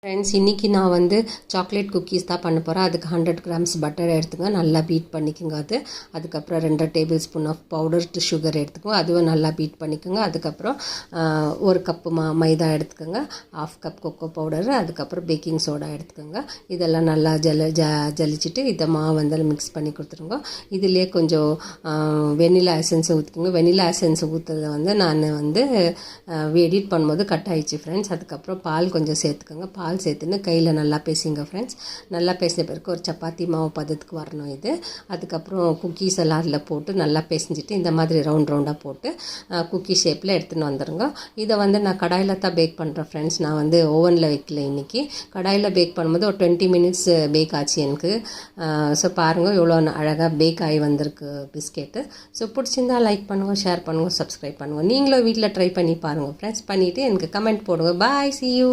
Friends இன்றைக்கி நான் வந்து சாக்லேட் குக்கீஸ் தான் பண்ண போகிறேன். அதுக்கு 100 கிராம்ஸ் பட்டர் எடுத்துங்க, நல்லா பீட் பண்ணிக்கோங்க. அதுக்கப்புறம் 2 tablespoon of powder sugar எடுத்துக்கோங்க, அதுவும் நல்லா பீட் பண்ணிக்கோங்க. அதுக்கப்புறம் 1 கப்பு மைதா எடுத்துக்கோங்க, 1/2 கப் கொக்கோ பவுடரு, அதுக்கப்புறம் பேக்கிங் சோடா எடுத்துக்கோங்க. இதெல்லாம் நல்லா ஜலிச்சுட்டு இதை மாவு வந்து மிக்ஸ் பண்ணி கொடுத்துருங்க. இதிலே கொஞ்சம் வெனிலா எசன்ஸ் ஊற்றிக்கோங்க. வெனிலா எசன்ஸ் ஊற்றுறத வந்து நான் வந்து எடிட் பண்ணும்போது கட் ஆகிடுச்சு ஃப்ரெண்ட்ஸ். அதுக்கப்புறம் பால் கொஞ்சம் சேர்த்துக்கோங்க. பால் சேர்த்துன்னு கையில் நல்லா பேசிங்க ஃப்ரெண்ட்ஸ். நல்லா பேசின பிறகு ஒரு சப்பாத்தி மாவு பதத்துக்கு வரணும் இது. அதுக்கப்புறம் குக்கீஸ் எல்லாம் அதில் போட்டு நல்லா பேசிஞ்சிட்டு இந்த மாதிரி ரவுண்டாக போட்டு குக்கி ஷேப்பில் எடுத்துன்னு வந்துடுங்க. இதை வந்து நான் கடாயில் தான் பேக் பண்ணுறேன் ஃப்ரெண்ட்ஸ். நான் வந்து ஓவனில் வைக்கல இன்றைக்கி. கடாயில் பேக் பண்ணும்போது ஒரு 20 மினிட்ஸ் பேக் ஆச்சு எனக்கு. ஸோ பாருங்கள் எவ்வளோ அழகாக பேக் ஆகி வந்திருக்கு பிஸ்கெட்டு. ஸோ பிடிச்சிருந்தால் லைக் பண்ணுங்கள், ஷேர் பண்ணுங்கள், சப்ஸ்கிரைப் பண்ணுங்கள். நீங்களும் வீட்டில் ட்ரை பண்ணி பாருங்கள் ஃப்ரெண்ட்ஸ். பண்ணிவிட்டு எனக்கு கமெண்ட் போடுங்க. பாய், see you.